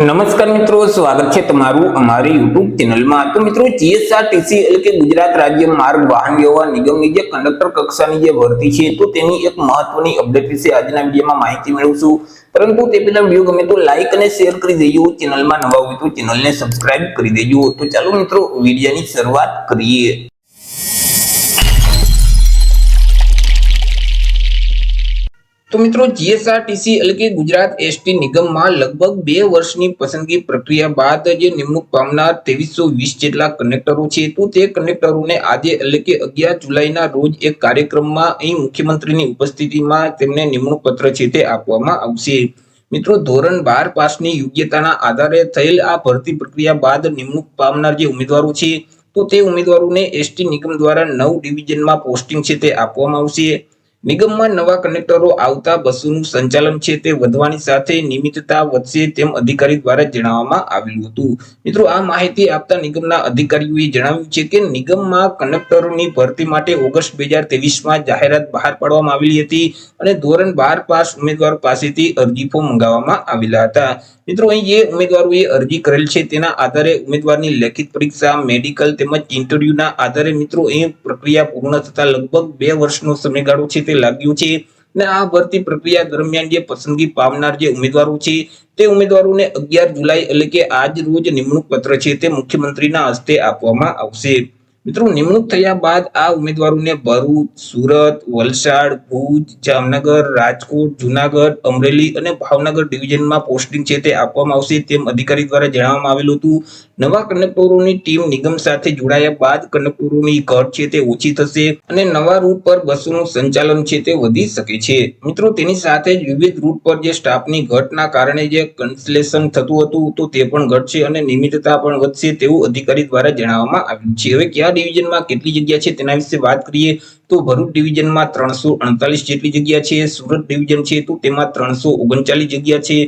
નમસ્કાર મિત્રો, સ્વાગત છે તમારું અમારી યુટ્યુબ ચેનલમાં। તો મિત્રો, જીએસઆરટીસી એટલે કે ગુજરાત રાજ્ય માર્ગ વાહન વ્યવહાર નિગમની જે કંડક્ટર કક્ષાની જે ભરતી છે તો તેની એક મહત્વની અપડેટ વિશે આજના વિડીયોમાં માહિતી મેળવશું। પરંતુ તે પહેલા વિડીયો ગમે તો લાઈક અને શેર કરી દેજો। ચેનલમાં નવા હોય તો ચેનલને સબસ્ક્રાઇબ કરી દેજો। તો ચાલો મિત્રો, વિડીયોની શરૂઆત કરીએ। તો મિત્રો, જીએસઆરટીસી એટલે કે ગુજરાત એસટી નિગમમાં લગભગ 2 વર્ષની પસંદગી પ્રક્રિયા બાદ જે નિમણૂક પામનાર 2320 જેટલા કનેક્ટરો છે તો તે કનેક્ટરોને આજે એટલે કે 11 જુલાઈના રોજ એક કાર્યક્રમમાં અહીં મુખ્યમંત્રીની ઉપસ્થિતિમાં તેમને નિમણૂક પત્ર છે તે આપવામાં આવશે। મિત્રો, ધોરણ 12 પાસની યોગ્યતાના આધારે થયેલ આ ભરતી પ્રક્રિયા બાદ નિમણૂક પામનાર જે ઉમેદવારો છે તો તે ઉમેદવારોને એસટી નિગમ દ્વારા 9 ડિવિઝનમાં પોસ્ટિંગ છે તે આપવામાં આવશે। નિગમમાં નવા કનેક્ટરો આવતા બસોનું સંચાલન છે તે વધવાની સાથે નિયમિતતા વધશે તેમ અધિકારી દ્વારા જણાવવામાં આવેલું હતું। મિત્રો, આ માહિતી આપતા નિગમના અધિકારીઓએ જણાવ્યું છે કે નિગમમાં કનેક્ટરોની ભરતી માટે ઓગસ્ટ 2023માં જાહેરાત બહાર પાડવામાં આવેલી હતી અને ધોરણ 12 પાસ ઉમેદવારો પાસેથી અરજી ફોર્મ મંગાવવામાં આવેલા હતા। મિત્રો, અહીં જે ઉમેદવારોએ અરજી કરેલ છે તેના આધારે ઉમેદવારની લેખિત પરીક્ષા, મેડિકલ તેમજ ઇન્ટરવ્યુના આધારે મિત્રો અહીં પ્રક્રિયા પૂર્ણ થતા લગભગ 2 વર્ષનો સમયગાળો છે તે લાગ્યો છે અને આ ભરતી પ્રક્રિયા દરમિયાન જે પસંદગી પામનાર જે ઉમેદવારો છે તે ઉમેદવારોને 11 જુલાઈ એટલે કે આજ રોજ નિમણૂક પત્ર છે તે મુખ્યમંત્રીના હસ્તે આપવામાં આવશે। મિત્રો, નિમણૂક થયા બાદ આ ઉમેદવારોને ભરૂચ, સુરત, વલસાડ, ભુજ, જામનગર, રાજકોટ, જુનાગઢ, અમરેલી અને ભાવનગર ડિવિઝનમાં પોસ્ટિંગ છે તે આપવામાં આવશે તેમ અધિકારી દ્વારા જણાવવામાં આવેલું હતું। નવા કંડક્ટરોની ટીમ નિગમ સાથે જોડાયા બાદ કંડક્ટરોની ઘટ છે તે ઓછી થશે અને નવા રૂટ પર બસોનું સંચાલન છે તે વધી શકે છે। મિત્રો, તેની સાથે જ વિવિધ રૂટ પર જે સ્ટાફની ઘટના કારણે જે કેન્સલેશન થતું હતું તો તે પણ ઘટશે અને નિયમિતતા પણ વધશે તેવું અધિકારી દ્વારા જણાવવામાં આવ્યું છે। હવે કયા ડિવિઝનમાં કેટલી જગ્યા છે તેના વિશે વાત કરીએ તો ભરૂચ ડિવિઝનમાં 348 જેટલી જગ્યા છે, સુરત ડિવિઝન છે તો તેમાં 339 જગ્યા છે,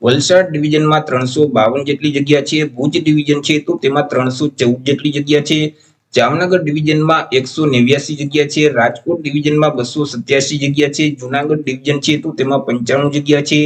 વલસાડ ડિવિઝનમાં 352 જેટલી જગ્યા છે, ભુજ ડિવિઝન છે તો તેમાં 314 જેટલી જગ્યા છે, જામનગર ડિવિઝનમાં 189 જગ્યા છે, રાજકોટ ડિવિઝનમાં 287 જગ્યા છે, જુનાગઢ ડિવિઝન છે તો તેમાં 95 જગ્યા છે,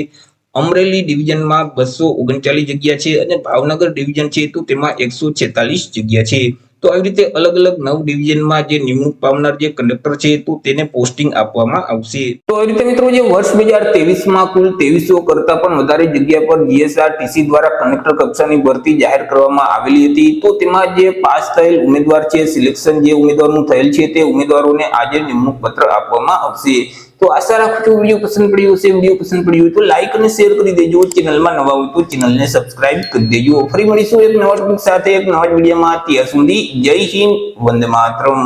અમરેલી ડિવિઝનમાં 239 જગ્યા છે અને ભાવનગર ડિવિઝન છે તો તેમાં 146 જગ્યા છે। તો આવી રીતે અલગ અલગ 9 ડિવિઝનમાં જે નિમણૂક પામનાર જે કંડક્ટર છે તો તેને પોસ્ટિંગ આપવામાં આવશે। તો આવી રીતે મિત્રો, જે વર્ષ 2023માં કુલ 2300 કરતા પણ વધારે જગ્યા પર જીએસઆરટીસી દ્વારા કંડક્ટર કક્ષાની ભરતી જાહેર કરવામાં આવેલી હતી તો તેમાં જે પાસ થયેલ ઉમેદવાર છે, સિલેક્શન જે ઉમેદવારનું થયેલ છે તે ઉમેદવારોને આજે નિમણૂક પત્ર આપવામાં આવશે। તો આશા રાખું છું વિડીયો પસંદ પડ્યો હશે। વિડીયો પસંદ પડ્યો હોય તો લાઈક અને શેર કરી દેજો। ચેનલમાં નવા હોય તો ચેનલને સબસ્ક્રાઇબ કરી દેજો। ફરી મળીશું એક નવા ટોપિક સાથે એક નવા વિડીયોમાં। ત્યાં સુધી જય હિન્દ, વંદે માતરમ।